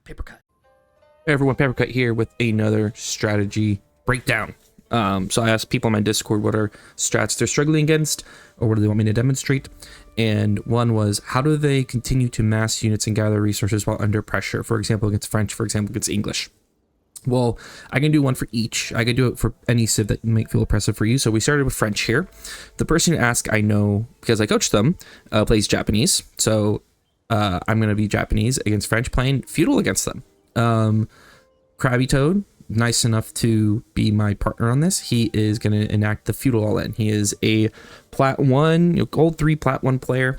Papercut. Hey everyone, Papercut here with another strategy breakdown. So I asked people in my Discord what are strats they're struggling against, or what do they want me to demonstrate. And one was, how do they continue to mass units and gather resources while under pressure? For example, against French, for example, against English. Well, I can do one for each. I can do it for any civ that might feel oppressive for you. So we started with French here. The person who asked, I know because I coached them, plays Japanese. So I'm going to be Japanese against French, playing feudal against them. Krabby Toad, nice enough to be my partner on this. He is going to enact the feudal all in. He is a plat 1, gold 3 plat 1 player.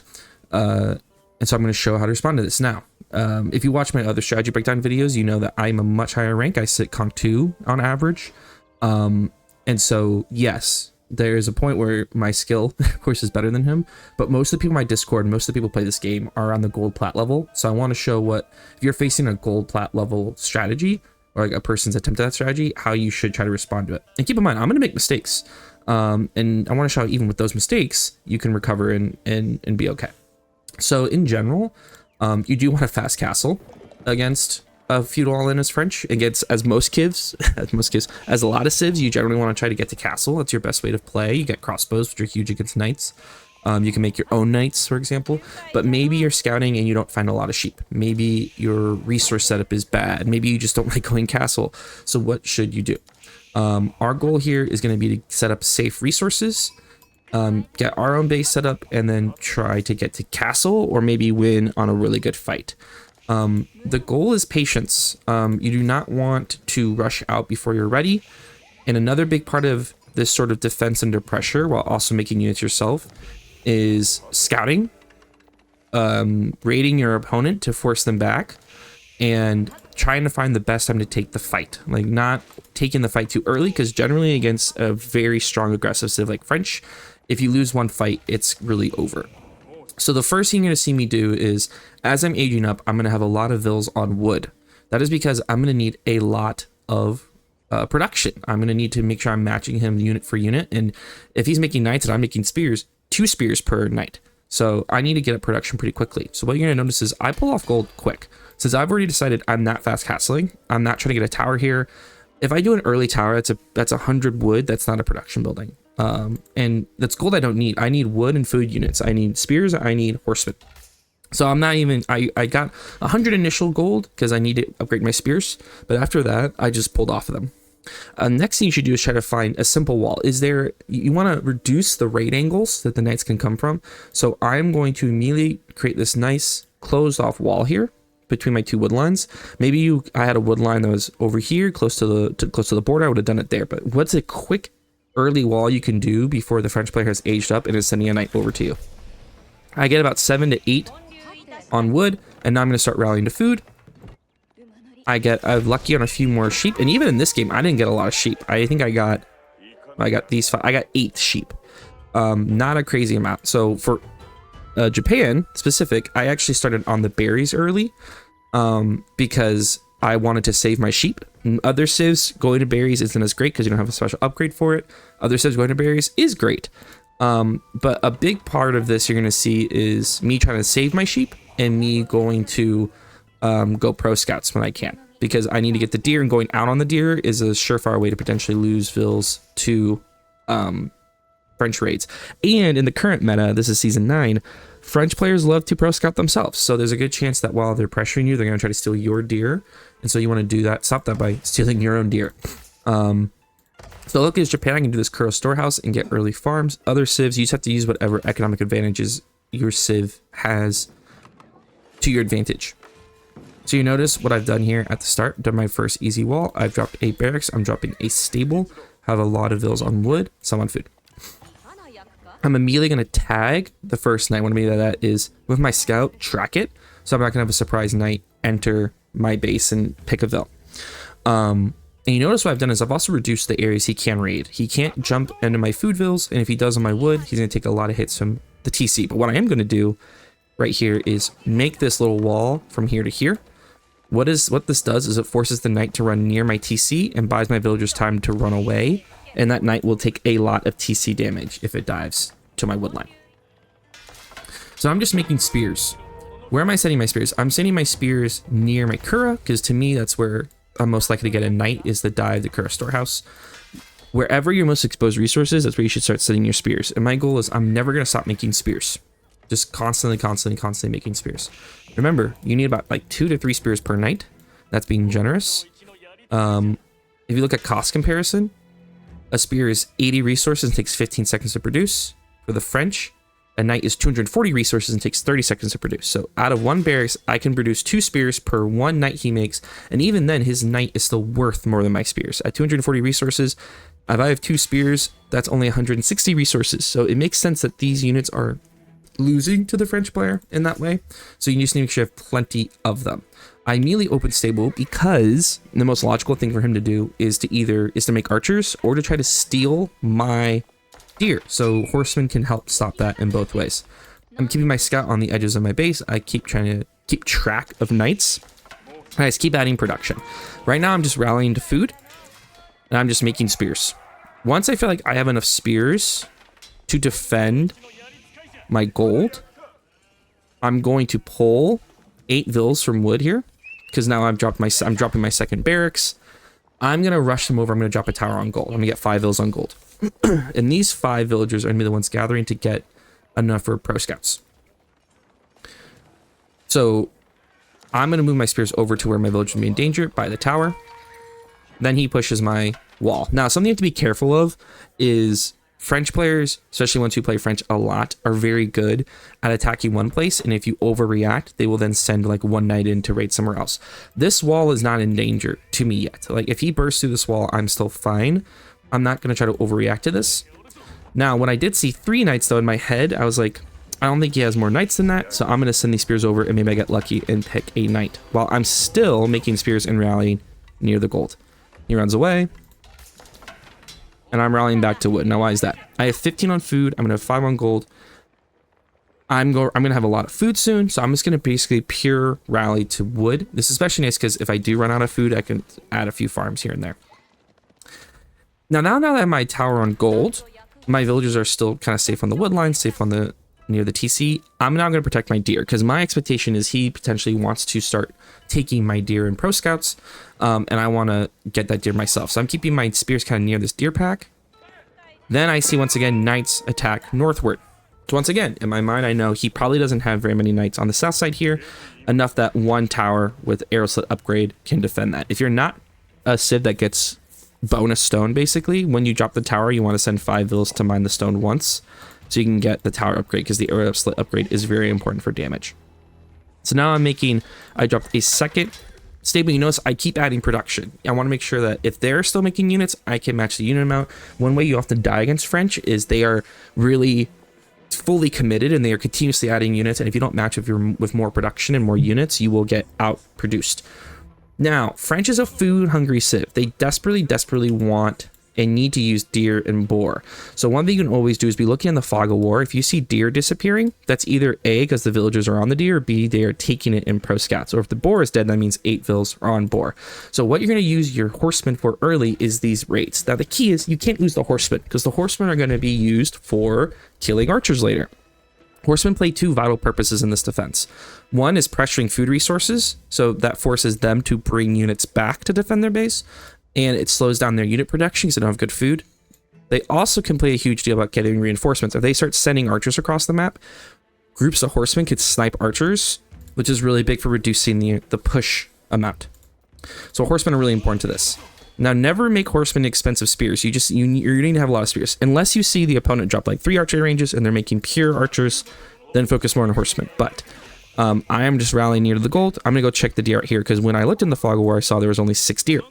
And so I'm going to show how to respond to this now. If you watch my other strategy breakdown videos, you know that I'm a much higher rank. I sit Conk 2 on average. And so, yes, there is a point where my skill, of course, is better than him. But most of the people in my Discord, most of the people who play this game are on the gold plat level. So I want to show what, if you're facing a gold plat level strategy, or like a person's attempt at that strategy, how you should try to respond to it. And keep in mind, I'm going to make mistakes. And I want to show how even with those mistakes, you can recover and be okay. So in general, you do want a fast castle against a feudal all-in as French. Against as most civs, as a lot of civs, you generally want to try to get to castle. That's your best way to play. You get crossbows, which are huge against knights. You can make your own knights, for example, but maybe you're scouting and you don't find a lot of sheep. Maybe your resource setup is bad. Maybe you just don't like going castle. So what should you do? Our goal here is going to be to set up safe resources, get our own base set up, and then try to get to castle or maybe win on a really good fight. The goal is patience. You do not want to rush out before you're ready. And another big part of this sort of defense under pressure while also making units yourself is scouting, raiding your opponent to force them back, and trying to find the best time to take the fight. Like not taking the fight too early, because generally against a very strong aggressive civ like French, if you lose one fight, it's really over. So the first thing you're going to see me do is, as I'm aging up, I'm going to have a lot of vills on wood. That is because I'm going to need a lot of production. I'm going to need to make sure I'm matching him unit for unit. And if he's making knights and I'm making spears, 2 spears per knight. So I need to get up production pretty quickly. So what you're going to notice is I pull off gold quick. Since I've already decided I'm not fast castling, I'm not trying to get a tower here. If I do an early tower, that's 100 wood. That's not a production building. And that's gold I don't need. I need wood and food units. I need spears. I need horsemen. So I'm not even, I got 100 initial gold because I need to upgrade my spears. But after that, I just pulled off of them. Next thing you should do is try to find a simple wall. You want to reduce the raid angles that the knights can come from. So I'm going to immediately create this nice closed off wall here between my 2 wood lines. Maybe I had a wood line that was over here close to the border. I would have done it there. But what's a quick early wall you can do before the French player has aged up and is sending a knight over to you? I get about 7 to 8 on wood, and now I'm going to start rallying to food. I'm lucky on a few more sheep, and even in this game, I didn't get a lot of sheep. I think I got 8 sheep. Not a crazy amount. So for Japan specific, I actually started on the berries early, because I wanted to save my sheep. Other civs going to berries isn't as great because you don't have a special upgrade for it. Other civs going to berries is great. But a big part of this you're going to see is me trying to save my sheep and me going to go pro scouts when I can, because I need to get the deer, and going out on the deer is a surefire way to potentially lose vills to French raids. And in the current meta, this is season 9, French players love to pro scout themselves. So there's a good chance that while they're pressuring you, they're going to try to steal your deer. And so you want to stop that by stealing your own deer. So look, as Japan, I can do this Kuro storehouse and get early farms. Other civs, you just have to use whatever economic advantages your civ has to your advantage. So you notice what I've done here at the start. Done my first easy wall. I've dropped a barracks. I'm dropping a stable. Have a lot of vills on wood, some on food. I'm immediately going to tag the first knight. What I mean by that is, with my scout, track it. So I'm not going to have a surprise knight enter my base and pick a vill. And you notice what I've done is I've also reduced the areas he can raid. He can't jump into my food vills, and if he does on my wood, he's going to take a lot of hits from the TC. But what I am going to do right here is make this little wall from here to here. What this does is it forces the knight to run near my TC and buys my villagers time to run away, and that knight will take a lot of TC damage if it dives to my wood line. So I'm just making spears. Where am I setting my spears? I'm setting my spears near my Kura, because to me, that's where I'm most likely to get a knight, is the die of the Kura storehouse. Wherever your most exposed resources, that's where you should start setting your spears. And my goal is I'm never going to stop making spears. Just constantly making spears. Remember, you need about like 2 to 3 spears per night. That's being generous. If you look at cost comparison, a spear is 80 resources and takes 15 seconds to produce. For the French, a knight is 240 resources and takes 30 seconds to produce. So out of 1 barracks, I can produce 2 spears per 1 knight he makes. And even then, his knight is still worth more than my spears. At 240 resources, if I have 2 spears, that's only 160 resources. So it makes sense that these units are losing to the French player in that way. So you just need to make sure you have plenty of them. I immediately open stable because the most logical thing for him to do is to make archers or to try to steal my deer. So horsemen can help stop that in both ways. I'm keeping my scout on the edges of my base. I keep trying to keep track of knights. I just keep adding production. Right now I'm just rallying to food and I'm just making spears. Once I feel like I have enough spears to defend my gold, I'm going to pull 8 vills from wood here, because now I'm dropping my second barracks. I'm gonna rush them over. I'm gonna drop a tower on gold. I'm gonna get 5 vills on gold. And these 5 villagers are gonna be the ones gathering to get enough for pro scouts. So I'm gonna move my spears over to where my villagers will be in danger by the tower. Then he pushes my wall. Now, something you have to be careful of is French players, especially ones who play French a lot, are very good at attacking one place, and if you overreact, they will then send like 1 knight in to raid somewhere else. This wall is not in danger to me yet. Like, if he bursts through this wall, I'm still fine. I'm not going to try to overreact to this. Now, when I did see 3 knights, though, in my head, I was like, I don't think he has more knights than that, so I'm going to send these spears over, and maybe I get lucky and pick a knight, while I'm still making spears and rallying near the gold. He runs away. And I'm rallying back to wood. Now, why is that? I have 15 on food. I'm going to have 5 on gold. I'm going to have a lot of food soon. So I'm just going to basically pure rally to wood. This is especially nice because if I do run out of food, I can add a few farms here and there. Now that I have my tower on gold, my villagers are still kind of safe on the wood line, safe on the near the TC. I'm now going to protect my deer because my expectation is he potentially wants to start taking my deer in pro scouts, and I want to get that deer myself. So I'm keeping my spears kind of near this deer pack. Then I see once again knights attack northward. So once again, in my mind, I know he probably doesn't have very many knights on the south side here, enough that 1 tower with arrow slit upgrade can defend that. If you're not a civ that gets bonus stone, basically, when you drop the tower, you want to send 5 vills to mine the stone once, so you can get the tower upgrade, because the arrow slit upgrade is very important for damage. So now I dropped a second stable. You notice I keep adding production. I want to make sure that if they're still making units, I can match the unit amount. One way you often die against French is they are really fully committed and they are continuously adding units, and if you don't match with more production and more units, you will get outproduced. Now, French is a food hungry civ. They desperately want and need to use deer and boar. So one thing you can always do is be looking in the fog of war. If you see deer disappearing, that's either A, because the villagers are on the deer, or B, they are taking it in pro scouts. Or if the boar is dead, that means 8 vills are on boar. So what you're going to use your horsemen for early is these raids. Now the key is you can't lose the horsemen, because the horsemen are going to be used for killing archers later. Horsemen play 2 vital purposes in this defense. One is pressuring food resources, so that forces them to bring units back to defend their base, and it slows down their unit production because they don't have good food. They also can play a huge deal about getting reinforcements. If they start sending archers across the map, groups of horsemen could snipe archers, which is really big for reducing the push amount. So horsemen are really important to this. Now, never make horsemen expensive spears. You need to have a lot of spears. Unless you see the opponent drop like 3 archery ranges and they're making pure archers, then focus more on horsemen. But I am just rallying near to the gold. I'm going to go check the deer out here, because when I looked in the fog of war, I saw there was only 6 deer.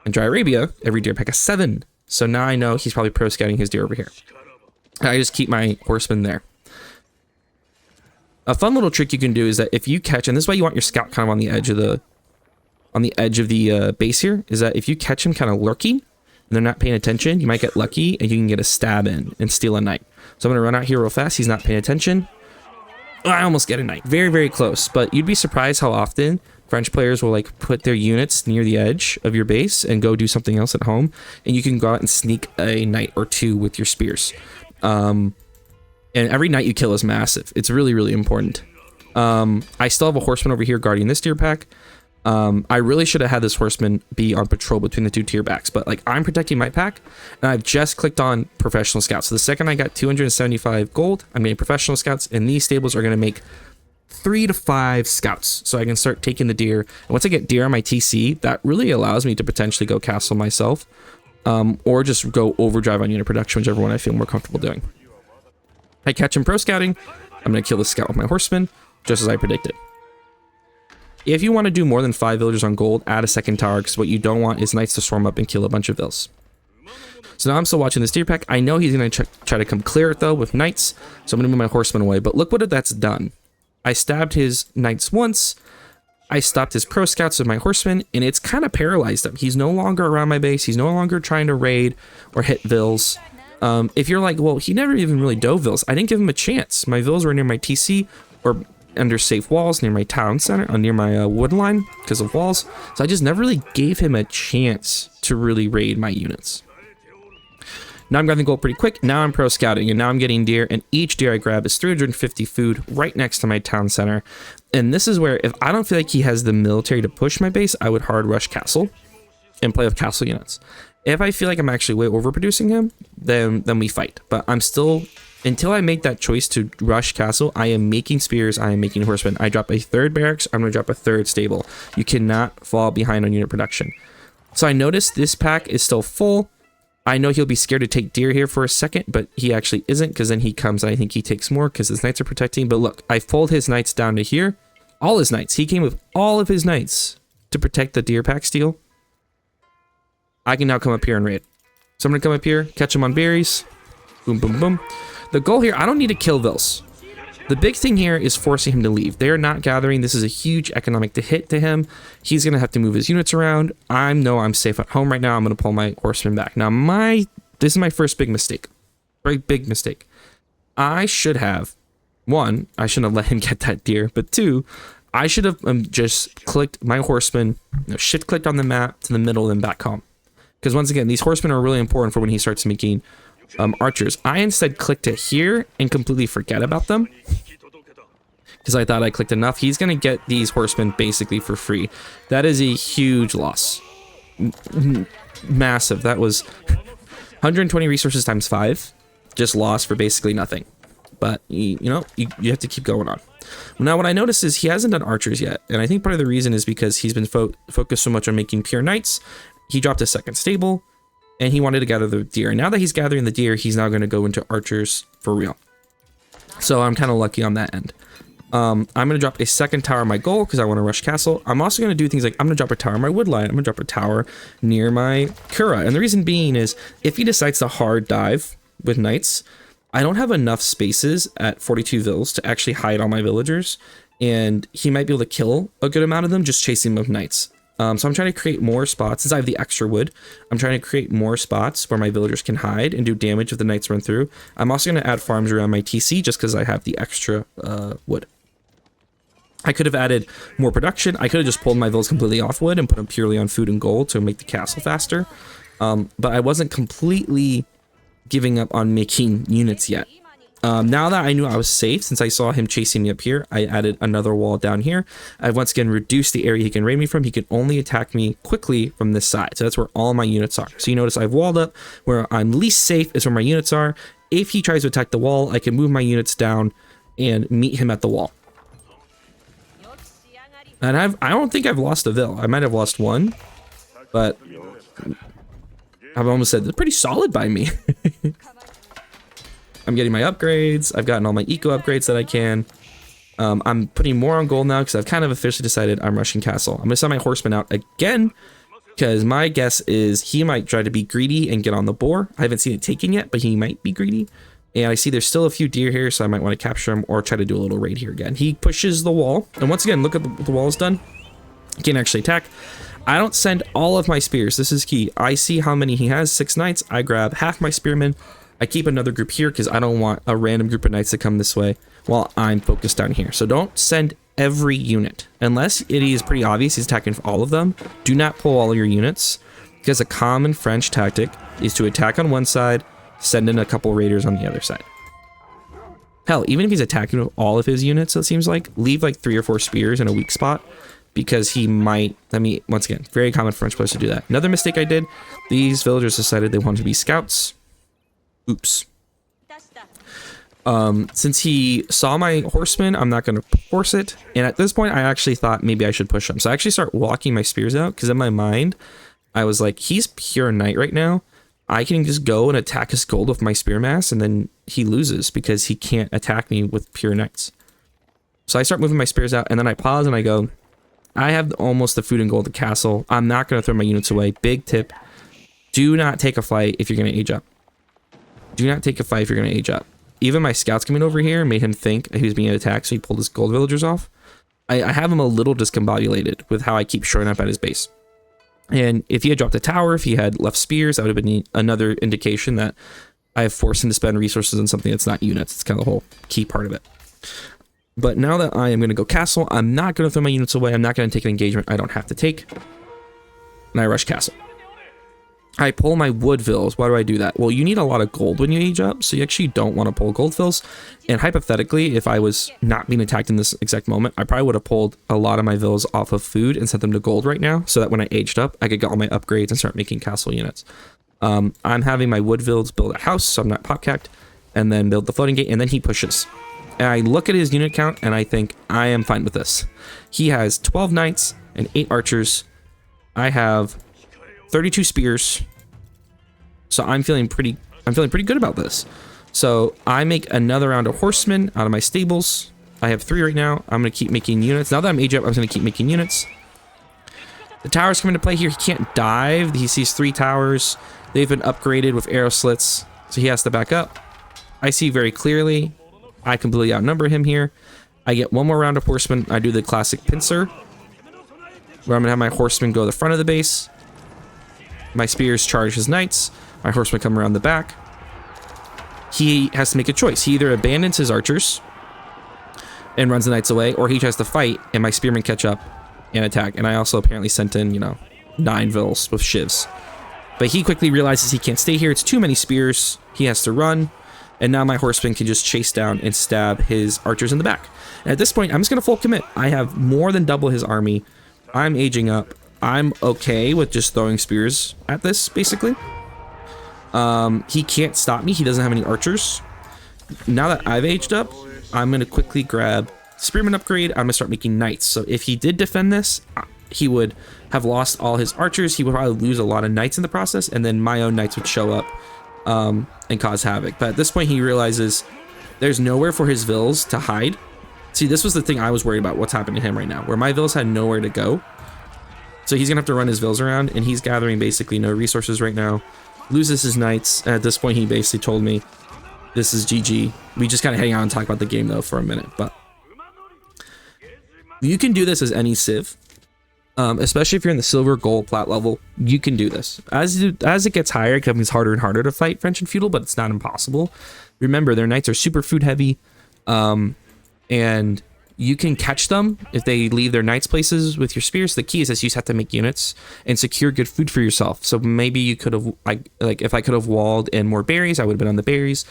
In Dry Arabia, every deer pack has 7. So now I know he's probably pro scouting his deer over here. I just keep my horsemen there. A fun little trick you can do is that if you catch, and this is why you want your scout kind of on the edge of the base here, is that if you catch him kind of lurking and they're not paying attention, you might get lucky and you can get a stab in and steal a knight. So I'm going to run out here real fast. He's not paying attention. Oh, I almost get a knight. Very, very close. But you'd be surprised how often French players will like put their units near the edge of your base and go do something else at home, and you can go out and sneak a knight or 2 with your spears. And every knight you kill is massive. It's really, really important. I still have a horseman over here guarding this tier pack. I really should have had this horseman be on patrol between the two tier backs, but like I'm protecting my pack, and I've just clicked on professional scouts. So the second I got 275 gold, I'm getting professional scouts, and these stables are going to make 3 to 5 scouts, so I can start taking the deer. And once I get deer on my TC, that really allows me to potentially go castle myself, or just go overdrive on unit production, whichever one I feel more comfortable doing. I catch him pro scouting. I'm going to kill the scout with my horseman, just as I predicted. If you want to do more than 5 villagers on gold, add a second tower, because what you don't want is knights to swarm up and kill a bunch of vills. So now I'm still watching this tier pack. I know he's going to try to come clear it though with knights, so I'm going to move my horseman away. But look what that's done. I stabbed his knights once, I stopped his pro scouts with my horseman, and it's kind of paralyzed him. He's no longer around my base, he's no longer trying to raid or hit vills. If you're like, well, he never even really dove vills, I didn't give him a chance. My vills were near my TC, or under safe walls, near my town center, near my wood line, because of walls. So I just never really gave him a chance to really raid my units. Now I'm grabbing gold pretty quick. Now I'm pro scouting, and now I'm getting deer, and each deer I grab is 350 food right next to my town center. And this is where, if I don't feel like he has the military to push my base, I would hard rush castle and play with castle units. If I feel like I'm actually way overproducing him, then we fight. But I'm still, until I make that choice to rush castle, I am making spears, I am making horsemen. I drop a 3rd barracks, I'm going to drop a 3rd stable. You cannot fall behind on unit production. So I noticed this pack is still full. I know he'll be scared to take deer here for a second, but he actually isn't, because then he comes and I think he takes more because his knights are protecting. But look, I pulled his knights down to here. All his knights. He came with all of his knights to protect the deer pack steal. I can now come up here and raid. So I'm going to come up here, catch him on berries. Boom, boom, boom. The goal here, I don't need to kill vills. The big thing here is forcing him to leave. They're not gathering. This is a huge economic hit to him. He's going to have to move his units around. I know I'm safe at home right now. I'm going to pull my horsemen back. Now, this is my first big mistake. Very big mistake. I should have, 1, I shouldn't have let him get that deer. But 2, I should have just clicked my horsemen, shift clicked on the map to the middle and back home. Because once again, these horsemen are really important for when he starts making archers. I instead clicked it here and completely forget about them, because I thought I clicked enough. He's going to get these horsemen basically for free. That is a huge loss. Massive. That was 120 resources times 5, just lost for basically nothing. But you have to keep going on. Now what I noticed is he hasn't done archers yet, and I think part of the reason is because he's been focused so much on making pure knights. He dropped a 2nd stable, and he wanted to gather the deer. And now that he's gathering the deer, he's now going to go into archers for real. So I'm kind of lucky on that end. I'm going to drop a 2nd tower on my goal because I want to rush castle. I'm also going to do things like I'm going to drop a tower on my wood line. I'm going to drop a tower near my Kura. And the reason being is if he decides to hard dive with knights, I don't have enough spaces at 42 vills to actually hide all my villagers. And he might be able to kill a good amount of them just chasing them with knights. So I'm trying to create more spots. Since I have the extra wood, I'm trying to create more spots where my villagers can hide and do damage if the knights run through. I'm also going to add farms around my TC just because I have the extra wood. I could have added more production. I could have just pulled my villas completely off wood and put them purely on food and gold to make the castle faster. But I wasn't completely giving up on making units yet. Now that I knew I was safe, since I saw him chasing me up here, I added another wall down here. I've once again reduced the area he can raid me from. He can only attack me quickly from this side. So that's where all my units are. So you notice I've walled up. Where I'm least safe is where my units are. If he tries to attack the wall, I can move my units down and meet him at the wall. And I don't think I've lost a vill. I might have lost one, but I've almost said they're pretty solid by me. I'm getting my upgrades. I've gotten all my eco upgrades that I can. I'm putting more on gold now because I've kind of officially decided I'm rushing castle. I'm going to send my horseman out again because my guess is he might try to be greedy and get on the boar. I haven't seen it taken yet, but he might be greedy. And I see there's still a few deer here, so I might want to capture him or try to do a little raid here again. He pushes the wall. And once again, look at what the wall is done. He can't actually attack. I don't send all of my spears. This is key. I see how many he has. 6 knights. I grab half my spearmen. I keep another group here because I don't want a random group of knights to come this way while I'm focused down here. So don't send every unit. Unless it is pretty obvious he's attacking all of them, do not pull all of your units, because a common French tactic is to attack on one side, send in a couple raiders on the other side. Hell, even if he's attacking with all of his units, it seems like, leave like 3 or 4 spears in a weak spot, because he might, I mean, once again, very common French players to do that. Another mistake I did, these villagers decided they wanted to be scouts. Oops. Since he saw my horseman, I'm not going to force it. And at this point, I actually thought maybe I should push him. So I actually start walking my spears out, because in my mind, I was like, he's pure knight right now. I can just go and attack his gold with my spear mass, and then he loses because he can't attack me with pure knights. So I start moving my spears out, and then I pause and I go, I have almost the food and gold at the castle. I'm not going to throw my units away. Big tip, do not take a fight if you're going to age up. Do not take a fight if you're going to age up. Even my scouts coming over here made him think he was being attacked, so he pulled his gold villagers off. I have him a little discombobulated with how I keep showing up at his base. And if he had dropped a tower, if he had left spears, that would have been another indication that I have forced him to spend resources on something that's not units. It's kind of the whole key part of it. But now that I am going to go castle, I'm not going to throw my units away. I'm not going to take an engagement I don't have to take. And I rush castle. I pull my wood vills. Why do I do that? Well, you need a lot of gold when you age up, so you actually don't want to pull gold vills. And hypothetically, if I was not being attacked in this exact moment, I probably would have pulled a lot of my vills off of food and sent them to gold right now, so that when I aged up, I could get all my upgrades and start making castle units. I'm having my wood vills build a house, so I'm not pop-cacked, and then build the floating gate, and then he pushes. And I look at his unit count, and I think, I am fine with this. He has 12 knights and 8 archers. I have 32 spears, so I'm feeling pretty good about this. So I make another round of horsemen out of my stables. I have 3 right now. I'm gonna keep making units. Now that I'm age up, I'm gonna keep making units. The towers come into play here. He can't dive. He sees 3 towers. They've been upgraded with arrow slits, so he has to back up. I see very clearly. I completely outnumber him here. I get 1 more round of horsemen. I do the classic pincer, where I'm gonna have my horsemen go to the front of the base. My spears charge his knights. My horsemen come around the back. He has to make a choice. He either abandons his archers and runs the knights away, or he tries to fight and my spearmen catch up and attack. And I also apparently sent in, 9 vills with shivs. But he quickly realizes he can't stay here. It's too many spears. He has to run. And now my horsemen can just chase down and stab his archers in the back. And at this point, I'm just going to full commit. I have more than double his army. I'm aging up. I'm okay with just throwing spears at this, basically. He can't stop me. He doesn't have any archers. Now that I've aged up, I'm going to quickly grab spearman upgrade. I'm going to start making knights. So if he did defend this, he would have lost all his archers. He would probably lose a lot of knights in the process, and then my own knights would show up and cause havoc. But at this point, he realizes there's nowhere for his vills to hide. See, this was the thing I was worried about, what's happening to him right now, where my vills had nowhere to go. So he's going to have to run his vills around, and he's gathering basically no resources right now. Loses his knights, and at this point he basically told me this is GG. We just kind of hang out and talk about the game though for a minute, but you can do this as any civ, especially if you're in the silver, gold, plat level. You can do this. As it gets higher, it becomes harder and harder to fight French and feudal, but it's not impossible. Remember, their knights are super food heavy, and you can catch them if they leave their knights places with your spears. The key is that you just have to make units and secure good food for yourself. So maybe you could have, like if I could have walled in more berries, I would have been on the berries.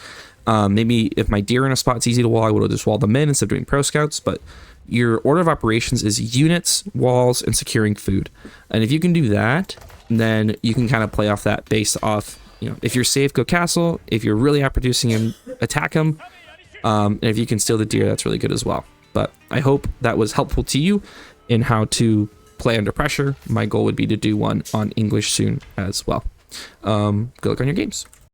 Maybe if my deer in a spot, it's easy to wall, I would have just walled them in instead of doing pro scouts. But your order of operations is units, walls, and securing food. And if you can do that, then you can kind of play off that based off, if you're safe, go castle. If you're really outproducing him, attack him. And if you can steal the deer, that's really good as well. But I hope that was helpful to you in how to play under pressure. My goal would be to do one on English soon as well. Good luck on your games.